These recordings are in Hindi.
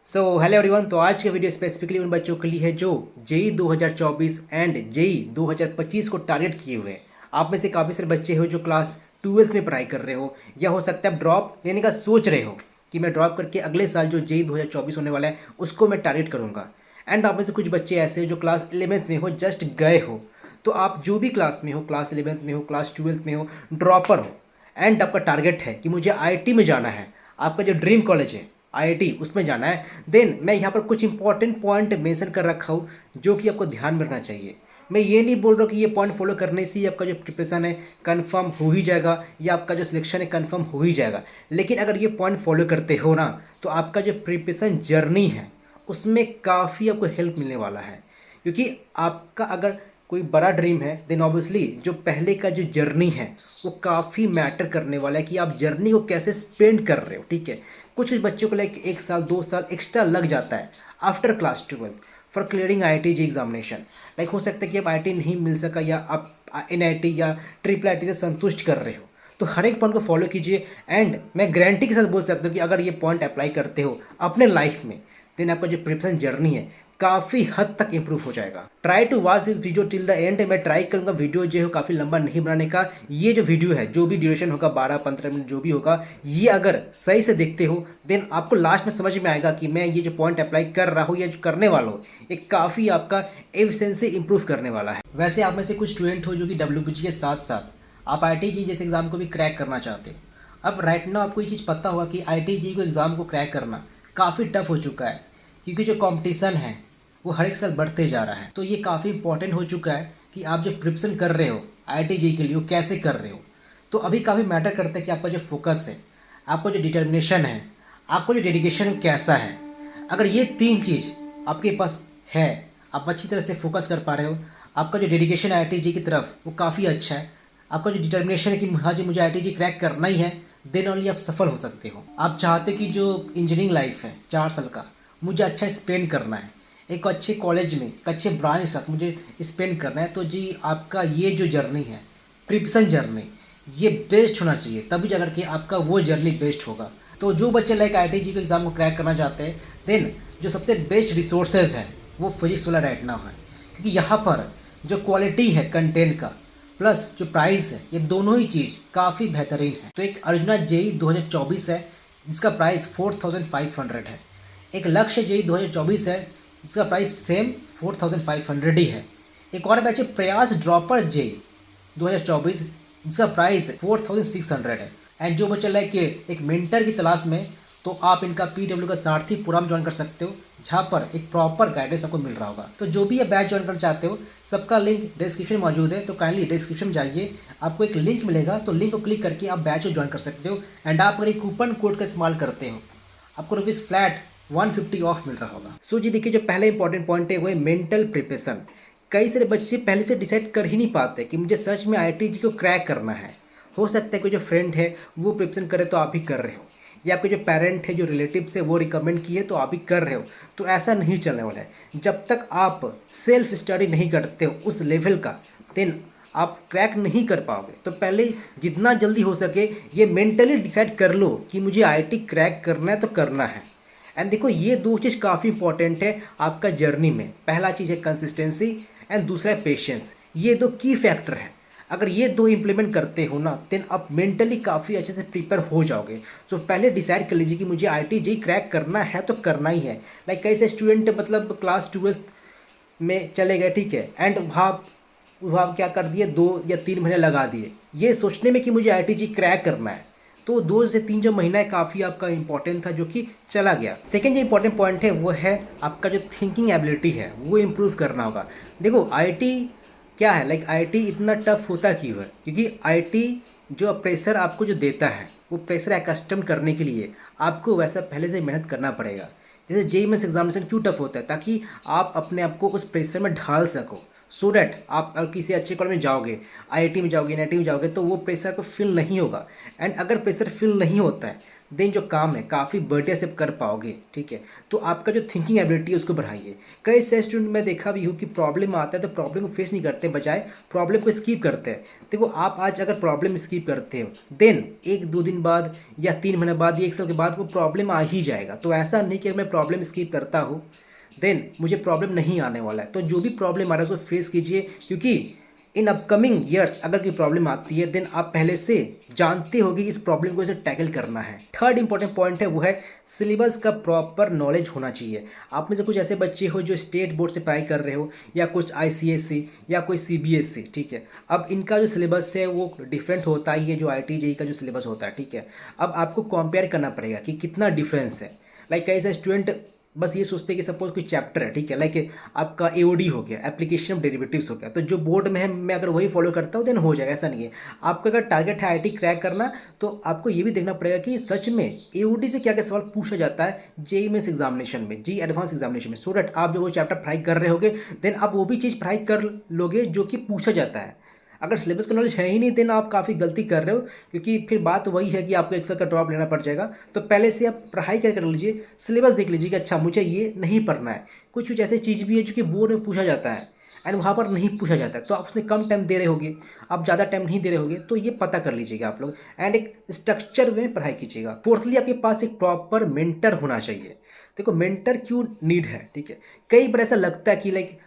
Hello everyone. तो आज का वीडियो स्पेसिफिकली उन बच्चों के लिए है जो जेई 2024 एंड जेई 2025 को टारगेट किए हुए हैं। आप में से काफ़ी सारे बच्चे हो जो क्लास 12th में पढ़ाई कर रहे हो, या हो सकता है आप ड्रॉप लेने का सोच रहे हो कि मैं ड्रॉप करके अगले साल जो जेई 2024 होने वाला है उसको मैं टारगेट करूँगा। एंड आप में से कुछ बच्चे ऐसे हो जो क्लास 11th में हो, जस्ट गए हो। तो आप जो भी क्लास में हो, क्लास 11th में हो, क्लास 12th में हो, ड्रॉपर हो, एंड आपका टारगेट है कि मुझे आईआईटी में जाना है, आपका जो ड्रीम कॉलेज है आईआईटी उसमें जाना है, देन मैं यहाँ पर कुछ इंपॉर्टेंट पॉइंट मेंशन कर रखा हूँ जो कि आपको ध्यान में रखना चाहिए। मैं ये नहीं बोल रहा हूँ कि ये पॉइंट फॉलो करने से ही आपका जो प्रिपरेशन है कंफर्म हो ही जाएगा, या आपका जो सिलेक्शन है कंफर्म हो ही जाएगा। लेकिन अगर ये पॉइंट फॉलो करते हो ना, तो आपका जो प्रिपरेशन जर्नी है उसमें काफ़ी आपको हेल्प मिलने वाला है। क्योंकि आपका अगर कोई बड़ा ड्रीम है, देन ऑब्वियसली जो पहले का जो जर्नी है वो काफ़ी मैटर करने वाला है कि आप जर्नी को कैसे स्पेंड कर रहे हो। ठीक है, कुछ बच्चों को लाइक 1 साल 2 साल एक्स्ट्रा लग जाता है after class 12 for clearing IIT JEE examination. Like हो सकता है कि अब आईआईटी नहीं मिल सका, या आप एनआईटी या ट्रिपल आईटी से संतुष्ट कर रहे हो। तो हर एक पॉइंट को फॉलो कीजिए, एंड मैं गारंटी के साथ बोल सकता हूँ कि अगर ये पॉइंट अप्लाई करते हो अपने लाइफ में, देन आपका जो प्रिपरेशन जर्नी है काफ़ी हद तक इंप्रूव हो जाएगा। Try to watch this video till the end. मैं ट्राई करूँगा वीडियो जो है काफ़ी लंबा नहीं बनाने का। ये जो वीडियो है, जो भी ड्यूरेशन होगा 12-15 मिनट जो भी होगा, ये अगर सही से देखते हो देन आपको लास्ट में समझ में आएगा कि मैं ये जो पॉइंट अप्लाई कर रहा हूँ या जो करने वाला हूँ ये काफ़ी आपका एफिशिएंसी इंप्रूव करने वाला है। वैसे आप में से कुछ स्टूडेंट हो जो कि डब्ल्यूपीजी के साथ साथ आप आईआईटी जी जैसे एग्ज़ाम को भी क्रैक करना चाहते हो। अब राइट नाउ आपको ये चीज़ पता होगा कि आईआईटी जी को एग्ज़ाम को क्रैक करना काफ़ी टफ हो चुका है, क्योंकि जो कंपटीशन है वो हर एक साल बढ़ते जा रहा है। तो ये काफ़ी इंपॉर्टेंट हो चुका है कि आप जो प्रिपरेशन कर रहे हो आईआईटी जी के लिए वो कैसे कर रहे हो। तो अभी काफ़ी मैटर करता है कि आपका जो फोकस है, आपका जो डिटर्मिनेशन है, आपका जो डेडिकेशन कैसा है। अगर ये तीन चीज़ आपके पास है, आप अच्छी तरह से फोकस कर पा रहे हो, आपका जो डेडिकेशन है आईआईटी जी की तरफ वो काफ़ी अच्छा है, आपका जो डिटर्मिनेशन है कि हाँ जी मुझे आईआईटी जी क्रैक करना ही है, देन ओनली आप सफल हो सकते हो। आप चाहते कि जो इंजीनियरिंग लाइफ है 4 साल का मुझे अच्छा स्पेंड करना है, एक अच्छे कॉलेज में एक अच्छे ब्रांच के साथ मुझे स्पेंड करना है, तो जी आपका ये जो जर्नी है प्रिपरेशन जर्नी ये बेस्ट होना चाहिए, तभी जाकर के आपका वो जर्नी बेस्ट होगा। तो जो बच्चे लाइक आईआईटी जी के एग्ज़ाम को क्रैक करना चाहते हैं, देन जो सबसे बेस्ट रिसोर्सेज है वो फिजिक्स वाला राइट नाउ है, क्योंकि यहाँ पर जो क्वालिटी है कंटेंट का प्लस जो प्राइस है ये दोनों ही चीज़ काफ़ी बेहतरीन है। तो एक अर्जुना जेई 2024 है जिसका प्राइस 4500 है, एक लक्ष्य जेई 2024 है जिसका प्राइस सेम 4500 ही है, एक और बैच है प्रयास ड्रॉपर जेई 2024 जिसका प्राइस 4600 है। एंड जो बच्चा लाइक एक मेंटर की तलाश में, तो आप इनका पीडब्ल्यू का सारथी प्रोग्राम ज्वाइन कर सकते हो, जहाँ पर एक प्रॉपर गाइडेंस आपको मिल रहा होगा। तो जो भी ये बैच ज्वाइन करना चाहते हो सबका लिंक डिस्क्रिप्शन में मौजूद है, तो काइंडली डिस्क्रिप्शन में जाइए, आपको एक लिंक मिलेगा, तो लिंक को क्लिक करके आप बैच को ज्वाइन कर सकते हो। एंड आप अगर एक कूपन कोड का इस्तेमाल करते हो आपको रुपीज़ फ्लैट 150 ऑफ मिल रहा होगा। सो जी देखिए, जो पहला इंपॉर्टेंट पॉइंट है वो है मेंटल प्रिपरेशन। कई सारे बच्चे पहले से डिसाइड कर ही नहीं पाते कि मुझे सच में आईआईटी जी को क्रैक करना है। हो सकता है कोई जो फ्रेंड है वो प्रिपरेशन करे तो आप भी कर रहे हो, या आपके जो पेरेंट है जो रिलेटिव्स है वो रिकमेंड किए तो आप भी कर रहे हो। तो ऐसा नहीं चलने वाला है जब तक आप सेल्फ स्टडी नहीं करते हो उस लेवल का, देन आप क्रैक नहीं कर पाओगे। तो पहले जितना जल्दी हो सके ये मेंटली डिसाइड कर लो कि मुझे आईआईटी क्रैक करना है तो करना है। एंड देखो ये दो चीज़ काफ़ी इंपॉर्टेंट है आपका जर्नी में। पहला चीज़ है कंसिस्टेंसी एंड दूसरा है पेशेंस। ये दो की फैक्टर है, अगर ये दो इम्प्लीमेंट करते हो ना, देन आप मेंटली काफ़ी अच्छे से प्रिपेयर हो जाओगे। तो पहले डिसाइड कर लीजिए कि मुझे आईआईटी जी क्रैक करना है तो करना ही है। लाइक कैसे स्टूडेंट मतलब क्लास 12 में चले गए, ठीक है, एंड वहाँ वहाँ क्या कर दिए 2 या 3 महीने लगा दिए ये सोचने में कि मुझे आईआईटी जी क्रैक करना है। तो 2 से 3 जो महीना है काफ़ी आपका इंपॉर्टेंट था जो कि चला गया। सेकेंड जो इंपॉर्टेंट पॉइंट है वो है आपका जो थिंकिंग एबिलिटी है वो इम्प्रूव करना होगा। देखो आईआईटी क्या है, लाइक आईआईटी इतना टफ होता क्यों है, क्योंकि आईआईटी जो प्रेशर आपको जो देता है वो प्रेशर एकस्टम करने के लिए आपको वैसा पहले से मेहनत करना पड़ेगा। जैसे जेईई मेंस एग्जामिनेशन क्यों टफ होता है, ताकि आप अपने आप को उस प्रेशर में ढाल सको। सो डैट आप अगर किसी अच्छे कॉलेज में जाओगे, आईआईटी में जाओगे, एनआईटी में जाओगे, तो वो प्रेशर आपको फील नहीं होगा। एंड अगर प्रेशर फील नहीं होता है देन जो काम है काफ़ी बढ़िया से कर पाओगे, ठीक है। तो आपका जो थिंकिंग एबिलिटी है उसको बढ़ाइए। कई से स्टूडेंट मैं देखा भी हूँ कि प्रॉब्लम आता है तो प्रॉब्लम को फेस नहीं करते, बजाय प्रॉब्लम को स्किप करते हैं। देखो आप आज अगर प्रॉब्लम स्किप करते हो देन 1-2 दिन बाद या 3 महीने बाद या 1 साल के बाद वो प्रॉब्लम आ ही जाएगा। तो ऐसा नहीं कि मैं प्रॉब्लम स्किप करता हूँ देन मुझे प्रॉब्लम नहीं आने वाला है। तो जो भी प्रॉब्लम आ रहा है उसको फेस कीजिए, क्योंकि इन अपकमिंग ईयर्स अगर कोई प्रॉब्लम आती है देन आप पहले से जानते हो कि इस प्रॉब्लम को इसे टैकल करना है। थर्ड इंपॉर्टेंट पॉइंट है वो है सिलेबस का प्रॉपर नॉलेज होना चाहिए। आप में से कुछ ऐसे बच्चे हो जो स्टेट बोर्ड से पढ़ाई कर रहे हो या कुछ आईसीएसई या कोई सीबीएसई, ठीक है। अब इनका जो सिलेबस है वो डिफरेंट होता ही है जो आईआईटी जेईई का जो सिलेबस होता है, ठीक है। अब आपको कंपेयर करना पड़ेगा कि कितना डिफरेंस है। लाइक कई सारे स्टूडेंट बस ये सोचते हैं कि सपोज कोई चैप्टर है, ठीक है, लाइक आपका एओडी हो गया, एप्लीकेशन ऑफ डेरिवेटिव्स हो गया, तो जो बोर्ड में है मैं अगर वही फॉलो करता हूँ देन हो जाएगा, ऐसा नहीं है। आपका अगर टारगेट है आईआईटी क्रैक करना तो आपको ये भी देखना पड़ेगा कि सच में एओडी से क्या क्या सवाल पूछा जाता है जेईई मेंस एग्जामिनेशन में, जी एडवांस एग्जामिनेशन में, सो दैट आप जो वो चैप्टर पढ़ाई कर रहे होगे देन आप वो भी चीज़ पढ़ाई कर लोगे जो कि पूछा जाता है। अगर सिलेबस का नॉलेज है ही नहीं देन आप काफ़ी गलती कर रहे हो, क्योंकि फिर बात वही है कि आपको एक साल का ड्रॉप लेना पड़ जाएगा। तो पहले से आप पढ़ाई कर लीजिए, सिलेबस देख लीजिए कि अच्छा मुझे ये नहीं पढ़ना है। कुछ कुछ ऐसी चीज़ भी है जो कि बोर्ड में पूछा जाता है एंड वहाँ पर नहीं पूछा जाता है, तो आप उसमें कम टाइम दे रहे होगे, आप ज़्यादा टाइम नहीं दे रहे होगे, तो ये पता कर लीजिएगा आप लोग एंड एक स्ट्रक्चर में पढ़ाई कीजिएगा। फोर्थली आपके पास एक प्रॉपर मेंटर होना चाहिए। देखो मेंटर क्यों नीड है, ठीक है। कई बार ऐसा लगता है कि लाइक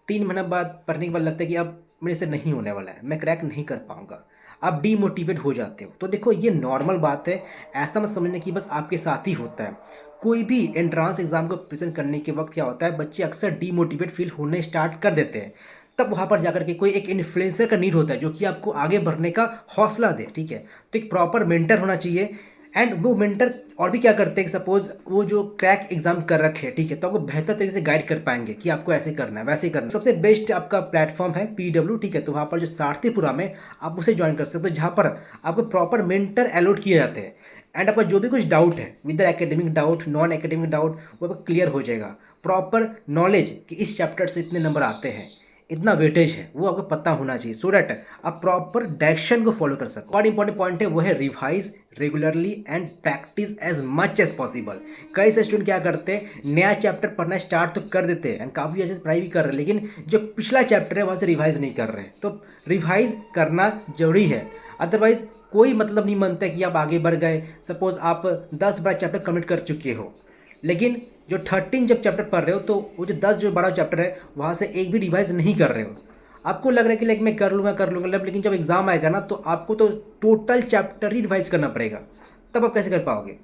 3 महीना बाद पढ़ने के बाद लगता है कि अब मेरे से नहीं होने वाला है, मैं क्रैक नहीं कर पाऊंगा, आप डीमोटिवेट हो जाते हो। तो देखो ये नॉर्मल बात है, ऐसा मत समझने कि बस आपके साथ ही होता है। कोई भी एंट्रांस एग्जाम को प्रेजेंट करने के वक्त क्या होता है, बच्चे अक्सर डीमोटिवेट फील होने स्टार्ट कर देते हैं। तब वहाँ पर जाकर के कोई एक इन्फ्लुएंसर का नीड होता है जो कि आपको आगे बढ़ने का हौसला दे, ठीक है। तो एक प्रॉपर मेंटर होना चाहिए एंड वो मेंटर और भी क्या करते हैं, सपोज वो जो क्रैक एग्जाम कर रखे हैं, ठीक है, तो आपको बेहतर तरीके से गाइड कर पाएंगे कि आपको ऐसे करना है वैसे करना है। सबसे बेस्ट आपका प्लेटफॉर्म है पीडब्ल्यू, ठीक है। तो वहाँ पर जो सारथीपुरा में आप उसे ज्वाइन कर सकते हो, जहाँ पर आपको प्रॉपर मेंटर अलॉट किए जाते हैं एंड आपका जो भी कुछ डाउट है with academic doubt, non academic doubt, वो आपका क्लियर हो जाएगा। प्रॉपर नॉलेज कि इस चैप्टर से इतने नंबर आते हैं, इतना वेटेज है, वो आपको पता होना चाहिए, सो डैट आप प्रॉपर डायरेक्शन को फॉलो कर सको। और इंपॉर्टेंट पॉइंट है वो है revise regularly and practice as much as possible. कई से स्टूडेंट क्या करते हैं, नया चैप्टर पढ़ना स्टार्ट तो कर देते हैं एंड काफ़ी अच्छे से पढ़ाई भी कर रहे हैं, लेकिन जो पिछला चैप्टर है वहाँ से रिवाइज नहीं कर रहे हैं। तो रिवाइज करना जरूरी है, अदरवाइज कोई मतलब नहीं बनता कि आप आगे बढ़ गए। सपोज आप 10-12 चैप्टर कम्प्लीट कर चुके हो, लेकिन जो 13 जब चैप्टर पढ़ रहे हो तो वो जो 10-12 चैप्टर है वहाँ से एक भी रिवाइज नहीं कर रहे हो। आपको लग रहा है कि लाइक मैं कर लूँगा, लेकिन जब एग्ज़ाम आएगा ना तो आपको तो टोटल चैप्टर ही रिवाइज करना पड़ेगा, तब आप कैसे कर पाओगे।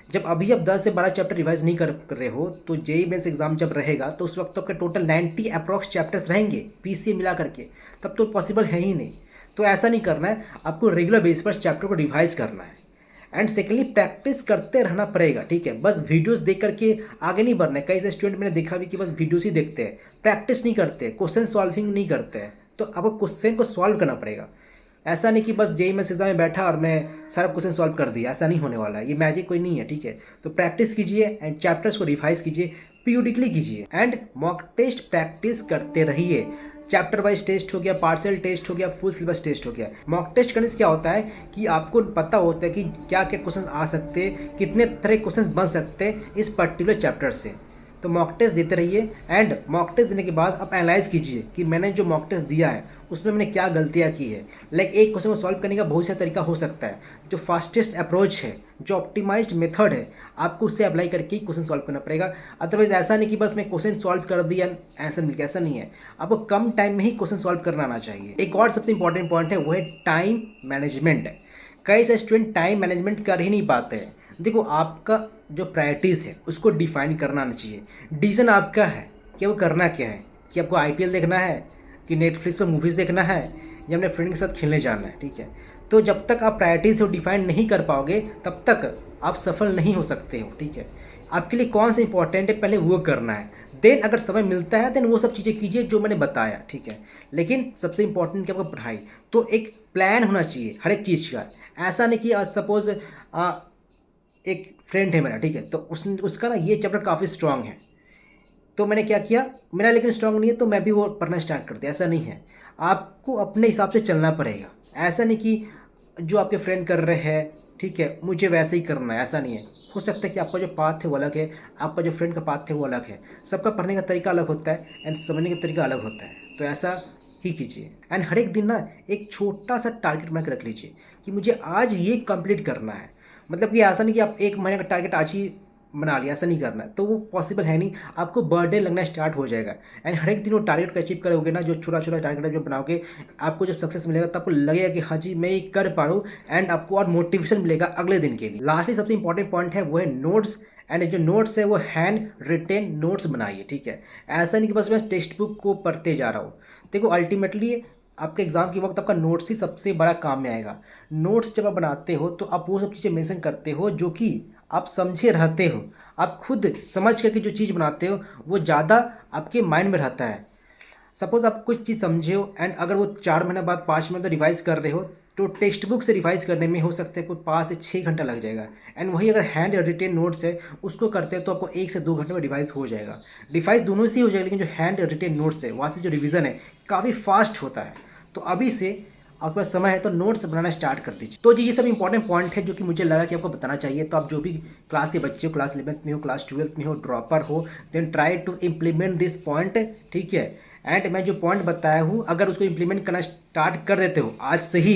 जब अभी आप 10 से 12 चैप्टर रिवाइज नहीं कर रहे हो तो जेईई मेंस एग्जाम जब रहेगा तो उस वक्त तो आपके टोटल 90 अप्रॉक्स चैप्टर्स रहेंगे पीसीए मिला करके, तब तो पॉसिबल है ही नहीं। तो ऐसा नहीं करना है, आपको रेगुलर बेस पर चैप्टर को रिवाइज करना है एंड सेकेंडली प्रैक्टिस करते रहना पड़ेगा, ठीक है। बस वीडियोस देख करके आगे नहीं बढ़ना है। कई से स्टूडेंट मैंने देखा भी कि बस वीडियोस ही देखते हैं, प्रैक्टिस नहीं करते, क्वेश्चन सॉल्विंग नहीं करते हैं। तो आपको क्वेश्चन को सॉल्व करना पड़ेगा। ऐसा नहीं कि बस जेईई मेंस एग्जाम में बैठा और मैं सारा क्वेश्चन सॉल्व कर दिया, ऐसा नहीं होने वाला है, ये मैजिक कोई नहीं है, ठीक है। तो प्रैक्टिस कीजिए एंड चैप्टर्स को रिवाइज कीजिए, पीरियडिकली कीजिए एंड मॉक टेस्ट प्रैक्टिस करते रहिए। चैप्टर वाइज टेस्ट हो गया, पार्शियल टेस्ट हो गया, फुल सिलेबस टेस्ट हो गया। मॉक टेस्ट करने से क्या होता है कि आपको पता होता है कि क्या क्या क्वेश्चन आ सकते हैं, कितने तरह के क्वेश्चन बन सकते हैं इस पर्टिकुलर चैप्टर से। तो मॉक टेस्ट देते रहिए एंड मॉक टेस्ट देने के बाद आप एनालाइज कीजिए कि मैंने जो मॉक टेस्ट दिया है उसमें मैंने क्या गलतियाँ की है। लाइक एक क्वेश्चन को सॉल्व करने का बहुत सा तरीका हो सकता है, जो फास्टेस्ट अप्रोच है, जो ऑप्टिमाइज्ड मेथड है, आपको उससे अप्लाई करके ही क्वेश्चन सॉल्व करना पड़ेगा। अदरवाइज ऐसा नहीं कि बस मैं क्वेश्चन सॉल्व कर दिया आंसर मिल गया, ऐसा नहीं है। आपको कम टाइम में ही क्वेश्चन सॉल्व करना आना चाहिए। एक और सबसे इंपॉर्टेंट पॉइंट है वो है टाइम मैनेजमेंट। कई से स्टूडेंट टाइम मैनेजमेंट कर ही नहीं पाते हैं। देखो आपका जो प्रायोरिटीज़ है उसको डिफाइन करना आना चाहिए। डिसीजन आपका है कि वो करना क्या है, कि आपको आईपीएल देखना है, कि नेटफ्लिक्स पर मूवीज़ देखना है, या अपने फ्रेंड के साथ खेलने जाना है, ठीक है। तो जब तक आप प्रायोरिटीज़ को डिफाइन नहीं कर पाओगे तब तक आप सफल नहीं हो सकते हो, ठीक है। आपके लिए कौन सा इंपॉर्टेंट है पहले वो करना है, देन अगर समय मिलता है देन वो सब चीज़ें कीजिए जो मैंने बताया, ठीक है। लेकिन सबसे इंपॉर्टेंट क्या आपका पढ़ाई, तो एक प्लान होना चाहिए हर एक चीज़ का। ऐसा नहीं कि सपोज एक फ्रेंड है मेरा, ठीक है, तो उसका ना ये चैप्टर काफ़ी स्ट्रांग है, तो मैंने क्या किया, मेरा लेकिन स्ट्रांग नहीं है तो मैं भी वो पढ़ना स्टार्ट कर दिया। ऐसा नहीं है, आपको अपने हिसाब से चलना पड़ेगा। ऐसा नहीं कि जो आपके फ्रेंड कर रहे हैं ठीक है मुझे वैसे ही करना है, ऐसा नहीं है। हो सकता है कि आपका जो पाथ है वो अलग है, आपका जो फ्रेंड का पाथ है वो अलग है। सबका पढ़ने का तरीका अलग होता है एंड समझने का तरीका अलग होता है। तो ऐसा ही कीजिए एंड हर एक दिन ना एक छोटा सा टारगेट बना के रख लीजिए कि मुझे आज ये कंप्लीट करना है। मतलब कि ऐसा नहीं कि आप एक महीने का टारगेट आज ही बना लिया, ऐसा नहीं करना है, तो वो पॉसिबल है नहीं। आपको बर्डे लगना स्टार्ट हो जाएगा एंड हर एक दिन वो टारगेट को अचीव करोगे ना, जो छोटा छोटा टारगेट है जो बनाओगे, आपको जब सक्सेस मिलेगा तब आपको लगेगा कि हाँ जी मैं ये कर पा रहा हूँ एंड आपको और मोटिवेशन मिलेगा अगले दिन के लिए। लास्टली सबसे इंपॉर्टेंट पॉइंट है वो है नोट्स। एंड जो नोट्स है वो हैंड रिटेन नोट्स बनाइए, ठीक है। ऐसा नहीं कि बस मैं टेक्स्ट बुक को पढ़ते जा रहा हूँ। देखो अल्टीमेटली आपके एग्जाम के वक्त आपका नोट्स ही सबसे बड़ा काम में आएगा। नोट्स जब आप बनाते हो तो आप वो सब चीज़ें मेंशन करते हो जो कि आप समझे रहते हो। आप खुद समझ करके जो चीज़ बनाते हो वो ज़्यादा आपके माइंड में रहता है। सपोज आप कुछ चीज़ समझे हो एंड अगर वो 4 महीने बाद 5 महीने बाद रिवाइज कर रहे हो तो टेक्स्ट बुक से रिवाइज करने में हो सकता है कोई 5 से 6 घंटा लग जाएगा। एंड वही अगर हैंड या रिटेन नोट्स है उसको करते हैं तो आपको 1 से 2 घंटे में रिवाइज हो जाएगा। रिवाइज दोनों से ही हो जाएगा, लेकिन जो हैंड या रिटेन नोट्स है वहाँ से जो रिवीजन है काफ़ी फास्ट होता है। तो अभी से आपके पास समय है तो नोट्स बनाना स्टार्ट कर दीजिए। तो जी ये सब इंपॉर्टेंट पॉइंट है जो कि मुझे लगा कि आपको बताना चाहिए। तो आप जो भी क्लास के बच्चे हो, क्लास 11th में हो, क्लास 12th में हो, ड्रॉपर हो, then try to implement this point, ठीक है। एंड मैं जो पॉइंट बताया हूँ अगर उसको इम्प्लीमेंट करना स्टार्ट कर देते हो आज से ही,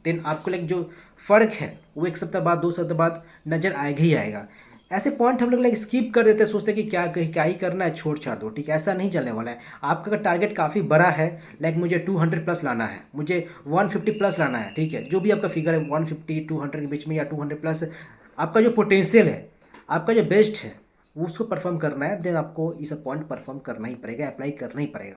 देन आपको लाइक जो फ़र्क है वो 1 सप्ताह बाद 2 सप्ताह बाद नज़र आएगा ही आएगा। ऐसे पॉइंट हम लोग लाइक स्किप कर देते हैं, सोचते हैं कि क्या ही करना है, छोड़ छाड़ दो, ठीक है। ऐसा नहीं चलने वाला है। आपका अगर टारगेट काफ़ी बड़ा है, लाइक मुझे 200 प्लस लाना है, मुझे 150 प्लस लाना है, ठीक है, जो भी आपका फिगर है 150 200 के बीच में या 200 प्लस, आपका जो पोटेंशियल है, आपका जो बेस्ट है उसको परफॉर्म करना है, देन आपको ये सब पॉइंट परफॉर्म करना ही पड़ेगा, अप्लाई करना ही पड़ेगा।